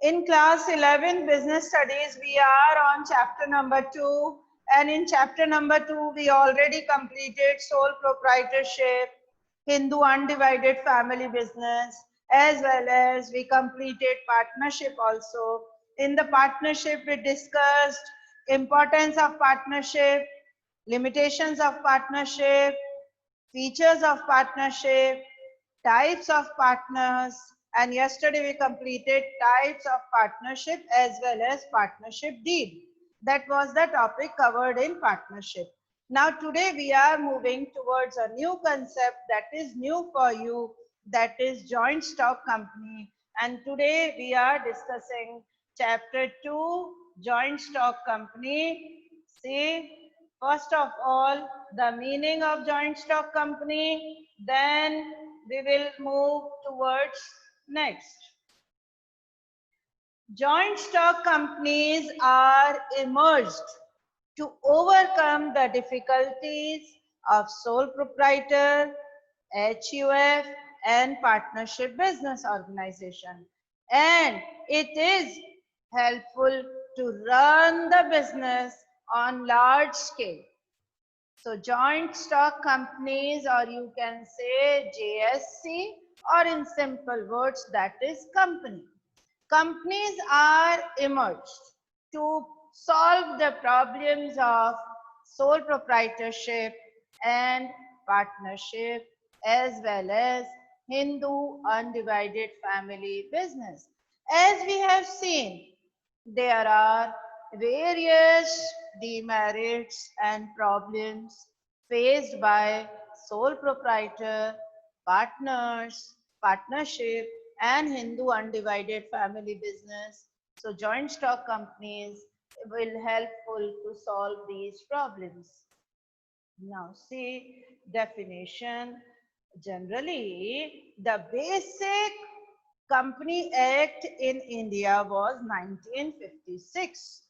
In class 11 business studies, we are on chapter number 2, and in chapter number 2, we already completed sole proprietorship, Hindu undivided family business, as well as we completed partnership also. In the partnership, we discussed importance of partnership, limitations of partnership, features of partnership, types of partners, and yesterday we completed types of partnership as well as partnership deed. That was the topic covered in partnership. Now today we are moving towards a new concept that is new for you, that is joint stock company. And today we are discussing chapter 2, joint stock company. See, first of all, the meaning of joint stock company, then we will move towards next. Joint stock companies are emerged to overcome the difficulties of sole proprietor, HUF, and partnership business organization. And it is helpful to run the business on large scale. So joint stock companies, or you can say JSC, or in simple words, that is company. Companies are emerged to solve the problems of sole proprietorship and partnership, as well as Hindu undivided family business. As we have seen, there are various demerits and problems faced by sole proprietor, partners, partnership, and Hindu undivided family business. So joint stock companies will helpful to solve these problems. Now see definition. Generally, the basic Company Act in India was 1956.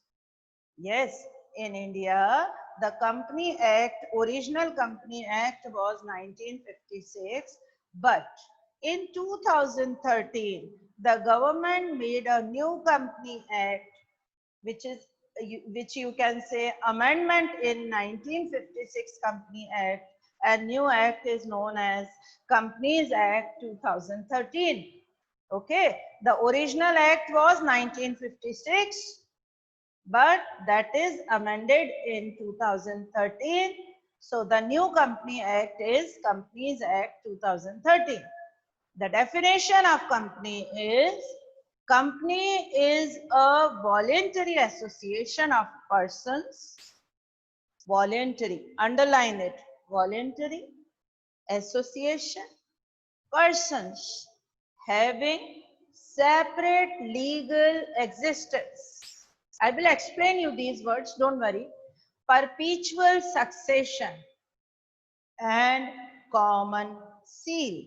Yes, in India, the Company Act, original Company Act was 1956, but in 2013, the government made a new Company Act, which is which you can say amendment in 1956 Company Act, and new act is known as Companies Act 2013. Okay, the original act was 1956, but that is amended in 2013. So the new Company Act is Companies Act 2013. The definition of company is a voluntary association of persons, voluntary, underline it, voluntary association, persons having separate legal existence. I will explain you these words, don't worry. Perpetual succession and common seal.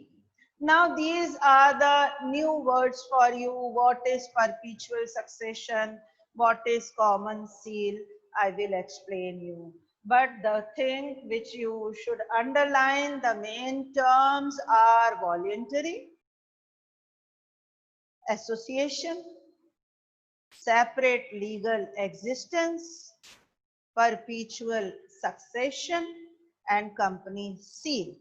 Now these are the new words for you. What is perpetual succession? What is common seal? I will explain you. But the thing which you should underline, the main terms are voluntary, association, separate legal existence, perpetual succession, and company seal,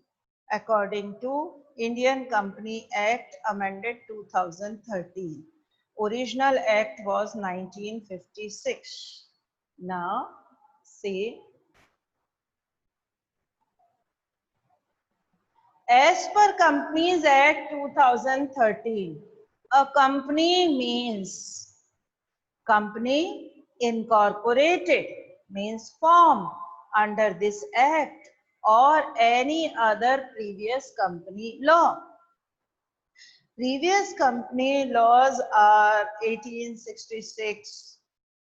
according to Indian Company Act amended 2013. Original act was 1956. Now, see, as per Companies Act 2013, a company means company incorporated, means formed under this act or any other previous company law. Previous company laws are 1866,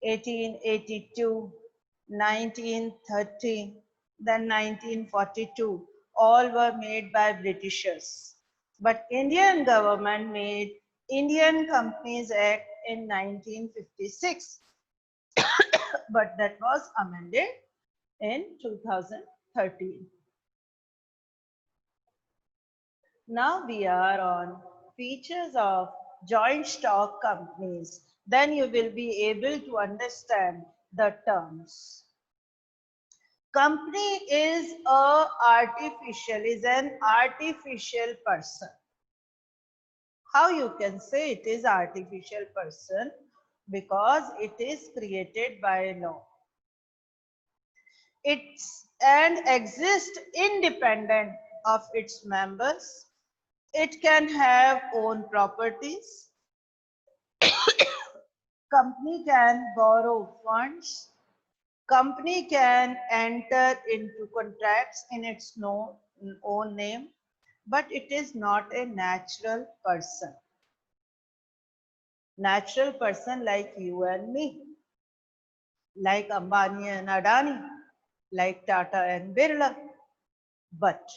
1882, 1930, then 1942. All were made by Britishers. But Indian government made Indian Companies Act in 1956. But that was amended in 2013. Now we are on features of joint stock companies. Then you will be able to understand the terms. Company is an artificial person. How you can say it is artificial person? Because it is created by law. It's and exists independent of its members. It can have own properties. Company can borrow funds. Company can enter into contracts in its own name, but it is not a natural person. Natural person like you and me, like Ambani and Adani, like Tata and Birla. But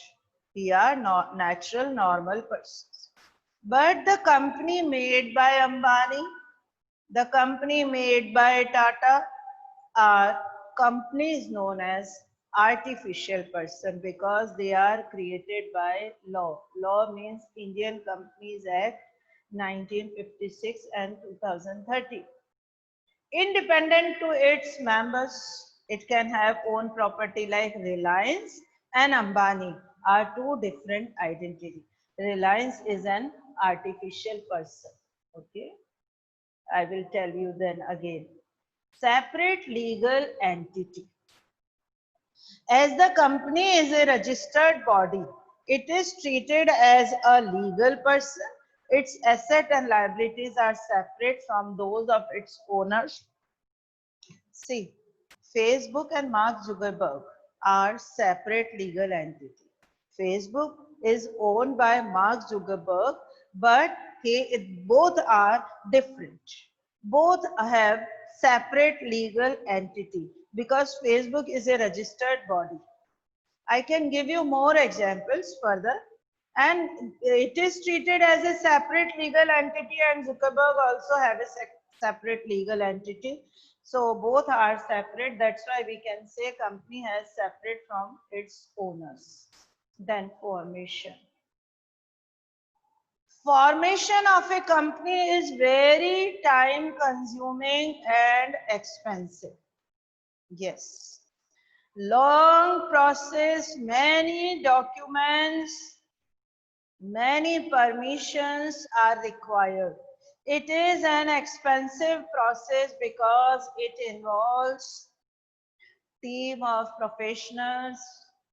we are not natural, normal persons. But the company made by Ambani, the company made by Tata are companies known as artificial person because they are created by law. Law means Indian Companies Act 1956 and 2030. Independent to its members, it can have own property like Reliance and Ambani are two different identities. Reliance is an artificial person. Okay, I will tell you then again. Separate legal entity. As the company is a registered body, it is treated as a legal person. Its asset and liabilities are separate from those of its owners. See, Facebook and Mark Zuckerberg are separate legal entities. Facebook is owned by Mark Zuckerberg, but both are different. Both have separate legal entity because Facebook is a registered body. I can give you more examples further. And it is treated as a separate legal entity, and Zuckerberg also have a separate legal entity. So both are separate. That's why we can say company has separate from its owners. Then formation. Formation of a company is very time consuming and expensive. Yes. Long process, many documents, many permissions are required. It is an expensive process because it involves team of professionals,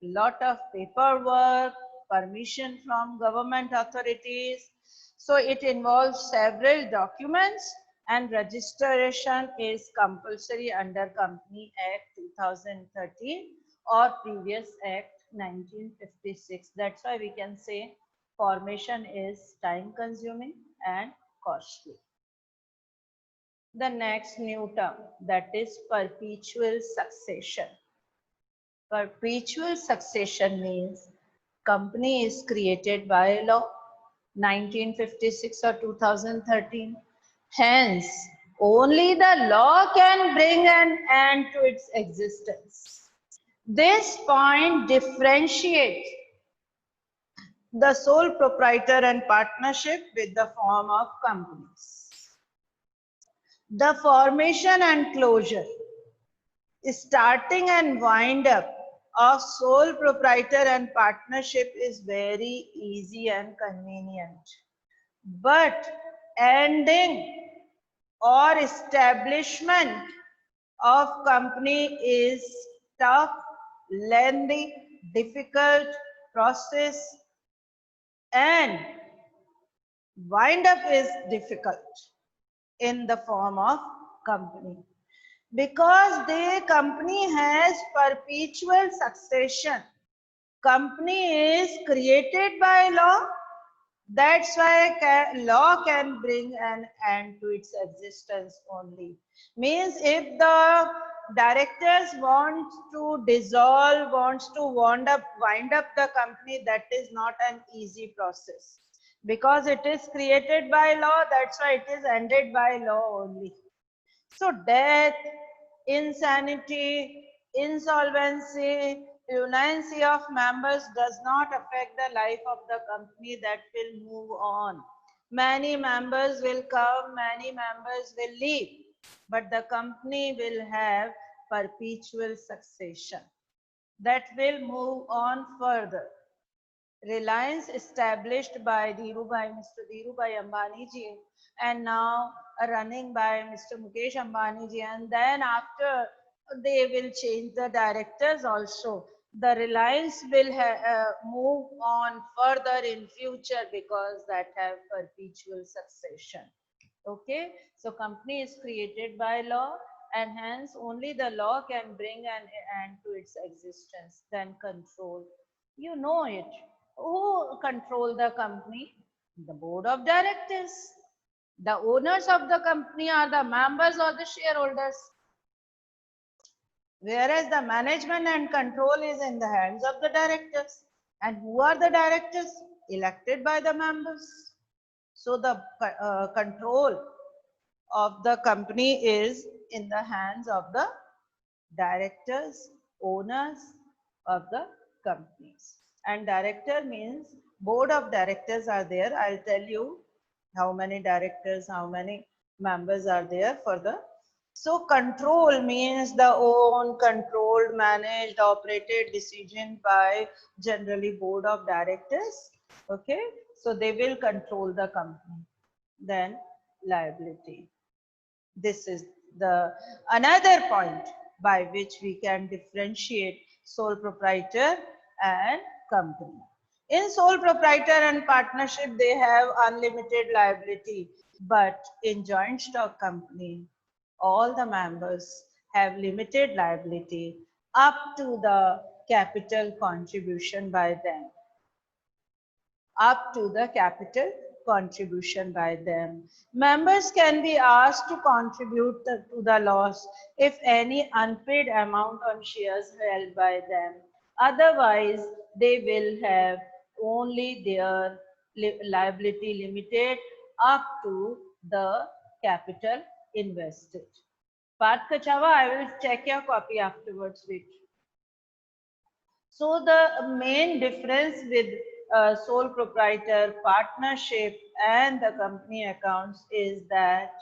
lot of paperwork, permission from government authorities. So it involves several documents and registration is compulsory under Company Act 2013 or previous Act 1956. That's why we can say formation is time consuming and costly. The next new term, that is perpetual succession. Perpetual succession means company is created by law 1956 or 2013. Hence, only the law can bring an end to its existence. This point differentiates the sole proprietor and partnership with the form of companies. The formation and closure, starting and wind up of sole proprietor and partnership is very easy and convenient. But ending or establishment of company is tough, lengthy, difficult process, and wind up is difficult in the form of company. Because the company has perpetual succession. Company is created by law. That's why law can bring an end to its existence only. Means if the directors want to dissolve, wants to wind up the company, that is not an easy process. Because it is created by law, that's why it is ended by law only. So death, insanity, insolvency, lunacy of members does not affect the life of the company, that will move on. Many members will come, many members will leave, but the company will have perpetual succession that will move on further. Reliance established by Mr. Dhirubhai Ambani ji, and now running by Mr. Mukesh Ambani ji, and then after they will change the directors also. The Reliance will move on further in future because that have perpetual succession. Okay, so company is created by law, and hence only the law can bring an end to its existence. Then control, you know it. Who control the company? The board of directors. The owners of the company are the members or the shareholders. Whereas the management and control is in the hands of the directors. And who are the directors? Elected by the members. So the control of the company is in the hands of the directors, owners of the companies. And director means board of directors are there. I'll tell you how many directors, how many members are there for the. So control means the own, controlled, managed, operated decision by generally board of directors. Okay, so they will control the company. Then liability. This is the another point by which we can differentiate sole proprietor and company. In sole proprietor and partnership, they have unlimited liability, but in joint stock company, all the members have limited liability up to the capital contribution by them, up to the capital contribution by them. Members can be asked to contribute to the loss if any unpaid amount on shares held by them. Otherwise, they will have only their liability limited up to the capital invested. Parth Kachawa, I will check your copy afterwards. Wait. So the main difference with sole proprietor, partnership and the company accounts is that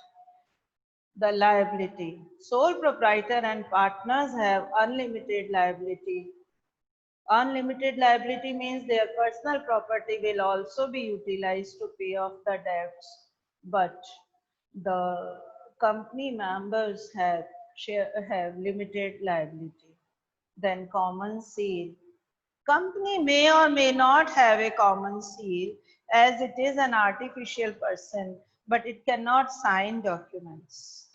the liability. Sole proprietor and partners have unlimited liability. Unlimited liability means their personal property will also be utilized to pay off the debts, but the company members have limited liability. Then common seal. Company may or may not have a common seal as it is an artificial person, but it cannot sign documents.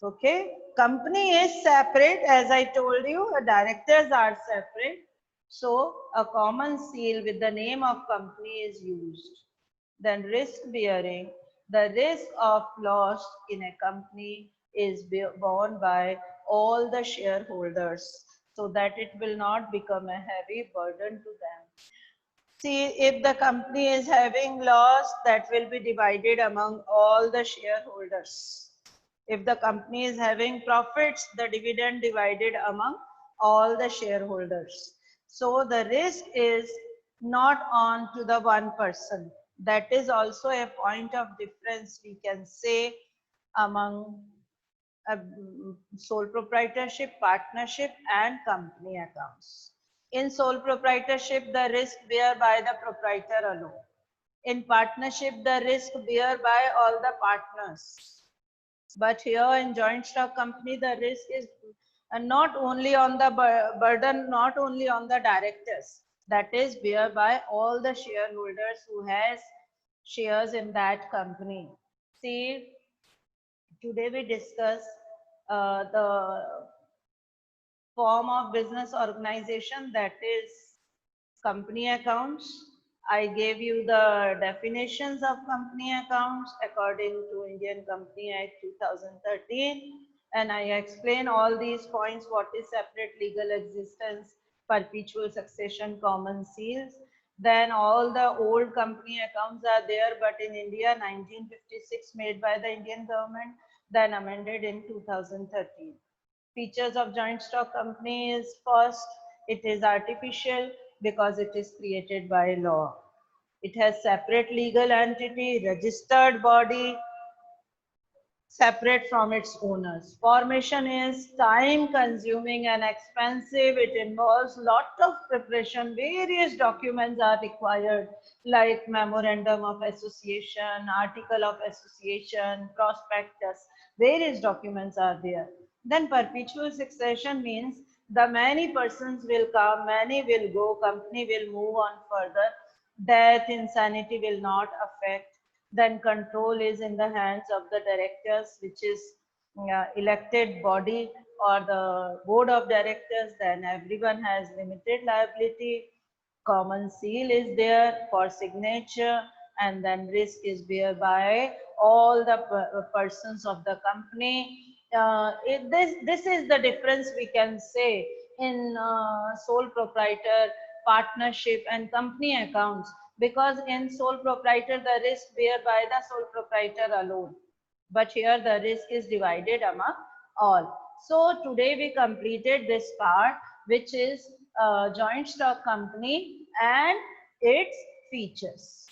Okay, company is separate as I told you, directors are separate. So a common seal with the name of company is used. Then risk bearing, the risk of loss in a company is borne by all the shareholders so that it will not become a heavy burden to them. See, if the company is having loss, that will be divided among all the shareholders. If the company is having profits, the dividend divided among all the shareholders. So the risk is not on to the one person. That is also a point of difference we can say among sole proprietorship, partnership and company accounts. In sole proprietorship, the risk bear by the proprietor alone. In partnership, the risk bear by all the partners. But here in joint stock company, the risk is not only on the burden, not only on the directors, that is bear by all the shareholders who has shares in that company. See, today we discuss the form of business organization, that is company accounts. I gave you the definitions of company accounts according to Indian Company Act 2013, and I explain all these points, what is separate legal existence, perpetual succession, common seals. Then all the old company accounts are there, but in India 1956 made by the Indian government, then amended in 2013. Features of joint stock company is first, it is artificial because it is created by law. It has separate legal entity, registered body, separate from its owners. Formation is time consuming and expensive. It involves lot of preparation. Various documents are required like memorandum of association, article of association, prospectus. Various documents are there. Then perpetual succession means the many persons will come, many will go, company will move on further. Death, insanity will not affect. Then control is in the hands of the directors, which is elected body or the board of directors. Then everyone has limited liability. Common seal is there for signature, and then risk is bear by all the persons of the company. This is the difference we can say in sole proprietor, partnership, and company accounts, because in sole proprietor the risk bear by the sole proprietor alone, but here the risk is divided among all. So today we completed this part, which is joint stock company and its features.